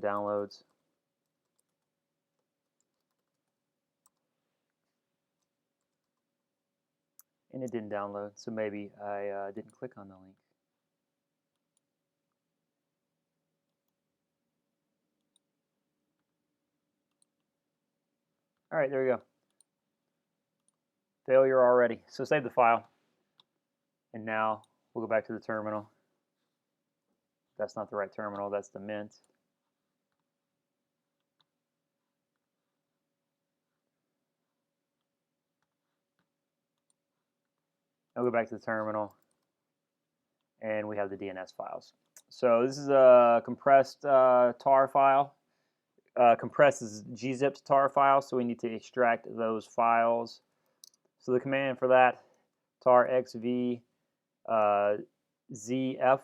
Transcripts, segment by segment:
downloads. And it didn't download, so maybe I didn't click on the link. All right, there we go. Failure already. So save the file. And now we'll go back to the terminal. That's not the right terminal, that's the Mint. I'll go back to the terminal, and we have the DNS files. So this is a compressed tar file. Compressed is gzipped tar file, so we need to extract those files. So the command for that, tar xv zf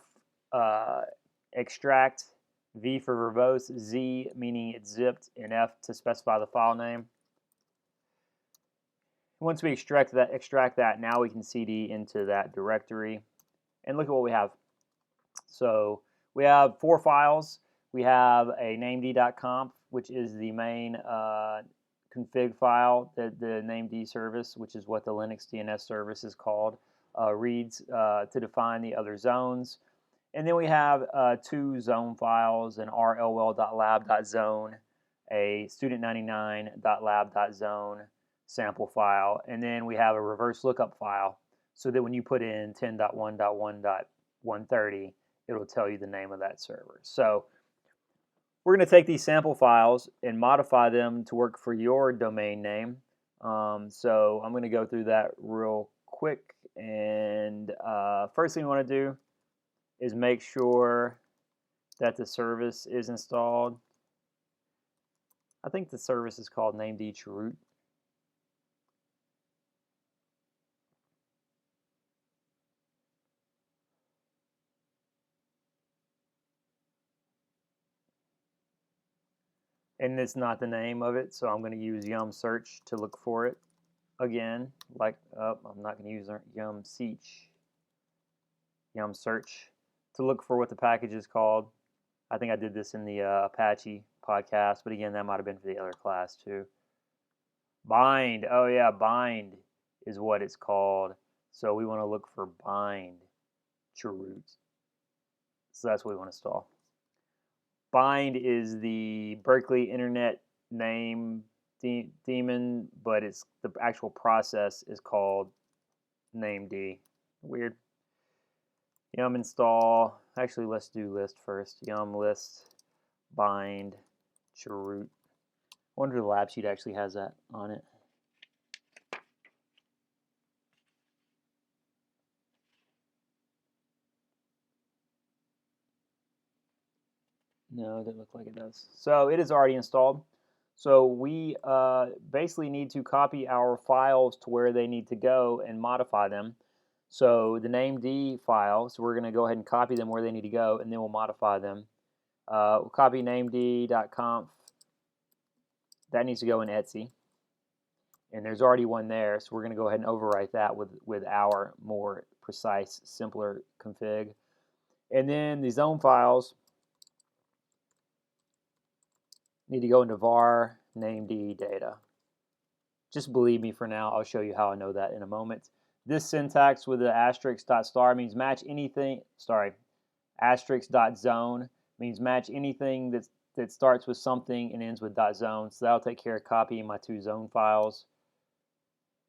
extract, v for verbose, z meaning it's zipped, and f to specify the file name. Once we extract that, now we can cd into that directory, and look at what we have. So we have 4 files. We have a named.conf, which is the main config file that the named service, which is what the Linux DNS service is called, reads to define the other zones. And then we have 2 zone files, an rlwl.lab.zone, a student99.lab.zone sample file, and then we have a reverse lookup file so that when you put in 10.1.1.130, it'll tell you the name of that server. So we're going to take these sample files and modify them to work for your domain name. So I'm going to go through that real quick. And first thing we want to do is make sure that the service is installed. I think the service is called named.root. And it's not the name of it, so I'm going to use yum search to look for it again. I'm not going to use yum search to look for what the package is called. I think I did this in the Apache podcast, but again, that might have been for the other class too. Bind, oh yeah, bind is what it's called. So we want to look for bind to root. So that's what we want to install. Bind is the Berkeley Internet name daemon, but it's the actual process is called named. Weird. Yum install. Actually, let's do list first. Yum list bind root. I wonder if the lab sheet actually has that on it. No, it doesn't look like it does. So it is already installed. So we basically need to copy our files to where they need to go and modify them. So the named file, so we're going to go ahead and copy them where they need to go, and then we'll modify them. We'll copy named.conf. That needs to go in Etsy. And there's already one there, so we're going to go ahead and overwrite that with our more precise, simpler config. And then the zone files need to go into var named data. Just believe me for now. I'll show you how I know that in a moment. This syntax with the asterisk dot star means match anything. Sorry, asterisk dot zone means match anything that starts with something and ends with dot zone. So that'll take care of copying my 2 zone files.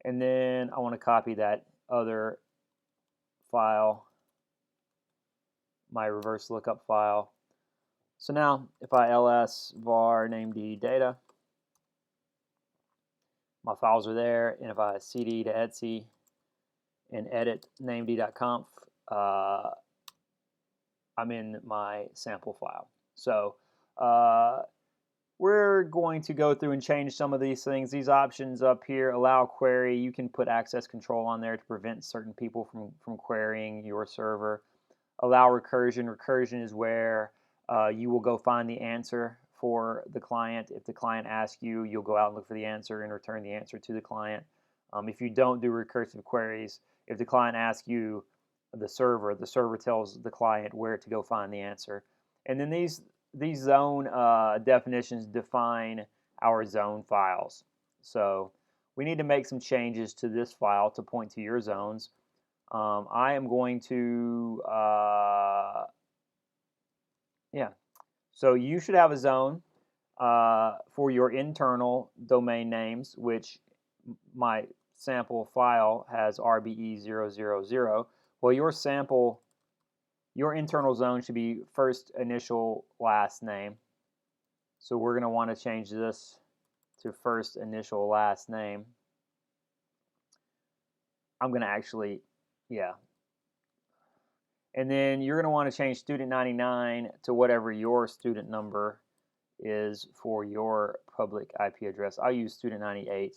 And then I want to copy that other file, my reverse lookup file. So now, if I ls var named data, my files are there, and if I cd to Etsy and edit named.conf, I'm in my sample file. So we're going to go through and change some of these things. These options up here, allow query, you can put access control on there to prevent certain people from querying your server. Allow recursion. Recursion is where you will go find the answer for the client. If the client asks you, you'll go out and look for the answer and return the answer to the client. If you don't do recursive queries, if the client asks you, the server tells the client where to go find the answer. And then these these zone definitions define our zone files. So we need to make some changes to this file to point to your zones. I am going to, yeah. So you should have a zone for your internal domain names, which my sample file has RBE000. Well, your internal zone should be first initial last name. So we're going to want to change this to first initial last name. I'm going to actually, yeah. And then you're going to want to change student 99 to whatever your student number is for your public IP address. I'll use student 98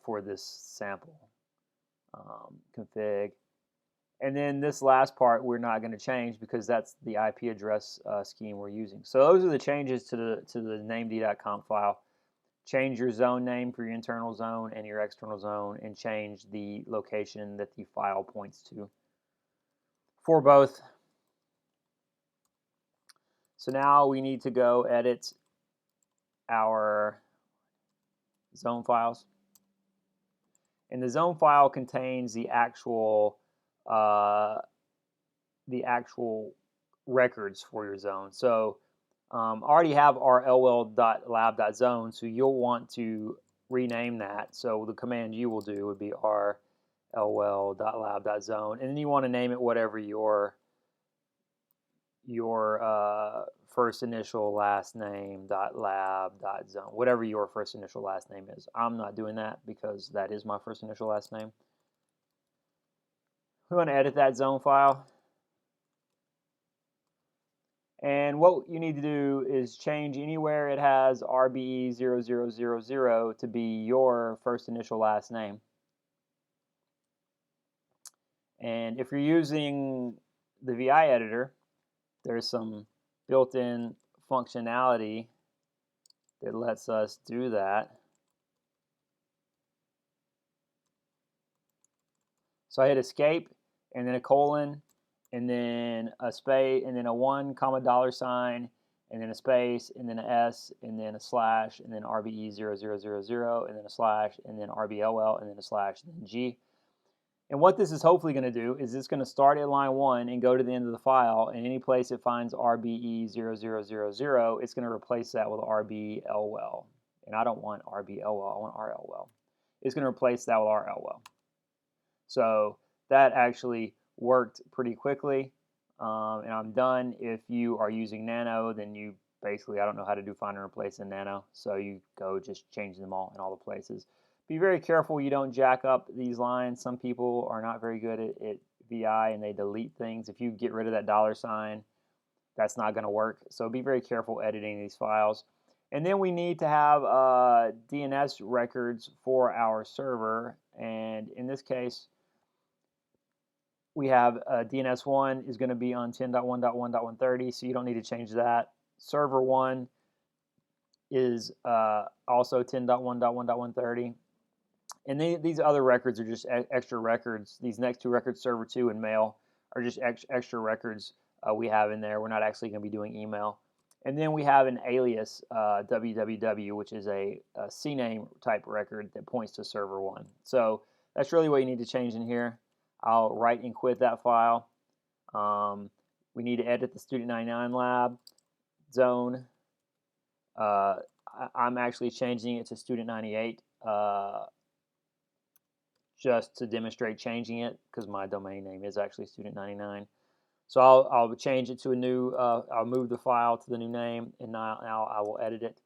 for this sample config. And then this last part we're not going to change because that's the IP address scheme we're using. So those are the changes to the named.conf file. Change your zone name for your internal zone and your external zone, and change the location that the file points to for both. So now we need to go edit our zone files. And the zone file contains the actual records for your zone. So I already have our lwl.lab.zone, so you'll want to rename that. So the command you will do would be our lwl.lab.zone, and then you want to name it whatever your first initial last name .lab.zone, whatever your first initial last name is. I'm not doing that because that is my first initial last name. We want to edit that zone file. And what you need to do is change anywhere it has RBE0000 to be your first initial last name. And if you're using the VI editor, there's some built-in functionality that lets us do that. So I hit escape and then a colon and then a space and then a 1, $, and then a space and then an S and then a slash and then RBE0000 and then a slash and then RBLL and then a slash and then G. And what this is hopefully going to do is it's going to start at line 1 and go to the end of the file, and any place it finds RBE0000, it's going to replace that with RBLL. And I don't want RBLL, I want RLL. It's going to replace that with RLL. So that actually worked pretty quickly, and I'm done. If you are using Nano, then you basically, I don't know how to do find and replace in Nano, so you go just change them all in all the places. Be very careful you don't jack up these lines. Some people are not very good at VI and they delete things. If you get rid of that $, that's not going to work. So be very careful editing these files. And then we need to have DNS records for our server. And in this case, we have DNS1 is going to be on 10.1.1.130, so you don't need to change that. Server 1 is also 10.1.1.130. And these other records are just extra records. These next two records, server 2 and mail, are just extra records we have in there. We're not actually going to be doing email. And then we have an alias, www, which is a CNAME type record that points to server 1. So that's really what you need to change in here. I'll write and quit that file. We need to edit the student 99 lab zone. I'm actually changing it to student 98. Just to demonstrate changing it, because my domain name is actually student 99. So I'll change it to a new, I'll move the file to the new name, and now I will edit it.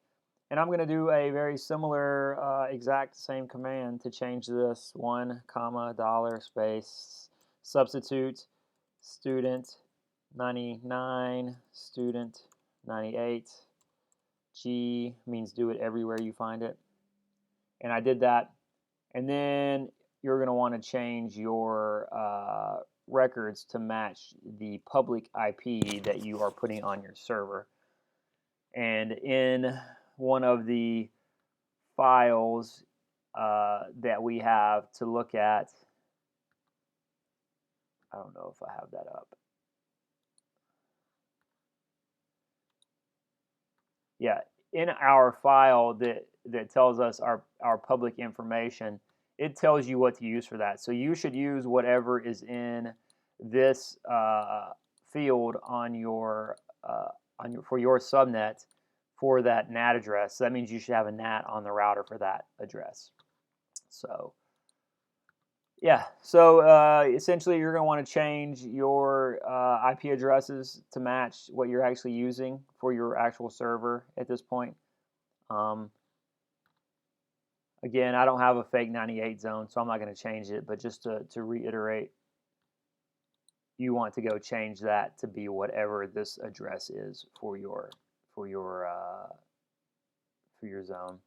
And I'm going to do a very similar, exact same command to change this: 1, $, space, substitute, student 99, student 98. G means do it everywhere you find it. And I did that. And then you're going to want to change your records to match the public IP that you are putting on your server. And in one of the files that we have to look at, I don't know if I have that up. yeah, in our file that tells us our public information, it tells you what to use for that. So you should use whatever is in this field on your for your subnet for that NAT address. So that means you should have a NAT on the router for that address. So yeah, so essentially you're going to want to change your IP addresses to match what you're actually using for your actual server at this point. Again, I don't have a fake 98 zone, so I'm not going to change it, but just to reiterate, you want to go change that to be whatever this address is for your zone.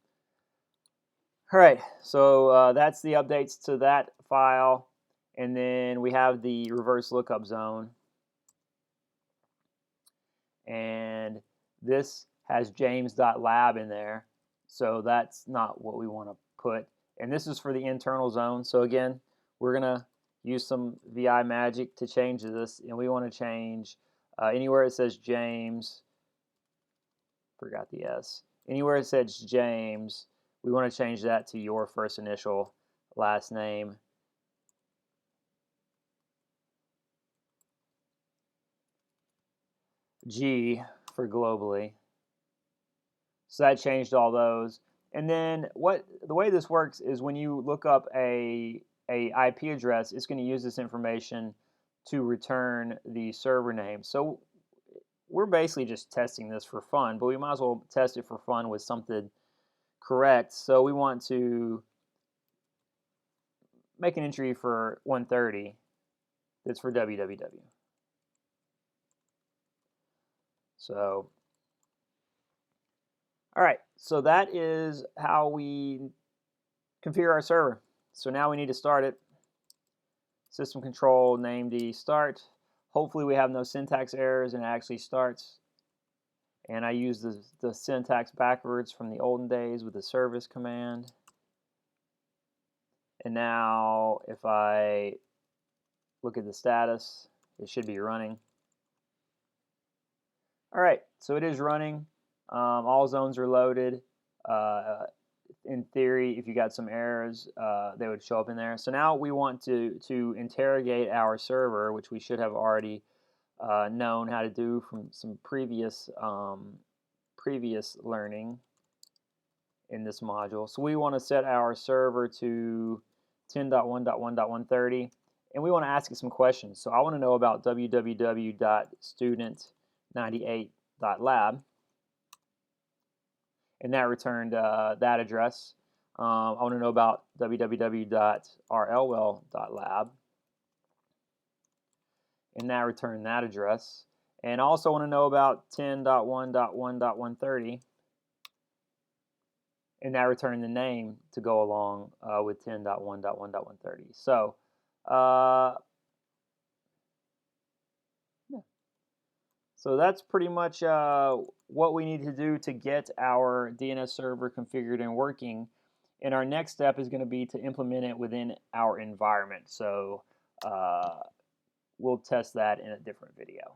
All right, so that's the updates to that file, and then we have the reverse lookup zone, and this has james.lab in there, so that's not what we want to put. And this is for the internal zone. So again, we're gonna use some VI magic to change this, and we want to change anywhere it says James. Forgot the S. Anywhere it says James, we want to change that to your first initial, last name. G for globally. So that changed all those. And then the way this works is when you look up a IP address, it's going to use this information to return the server name. So we're basically just testing this for fun, but we might as well test it for fun with something correct. So we want to make an entry for 130 that's for www. So all right, so that is how we configure our server. So now we need to start it. System control named start. Hopefully we have no syntax errors and it actually starts. And I use the syntax backwards from the olden days with the service command. And now if I look at the status, it should be running. All right, so it is running. All zones are loaded. In theory, if you got some errors, they would show up in there. So now we want to interrogate our server, which we should have already known how to do from some previous learning in this module. So we want to set our server to 10.1.1.130, and we want to ask it some questions. So I want to know about www.student98.lab. And that returned that address. I want to know about www.rlwell.lab, and that returned that address. And I also want to know about 10.1.1.130, and that returned the name to go along with 10.1.1.130. So yeah. So that's pretty much what we need to do to get our DNS server configured and working. And our next step is going to be to implement it within our environment. So we'll test that in a different video.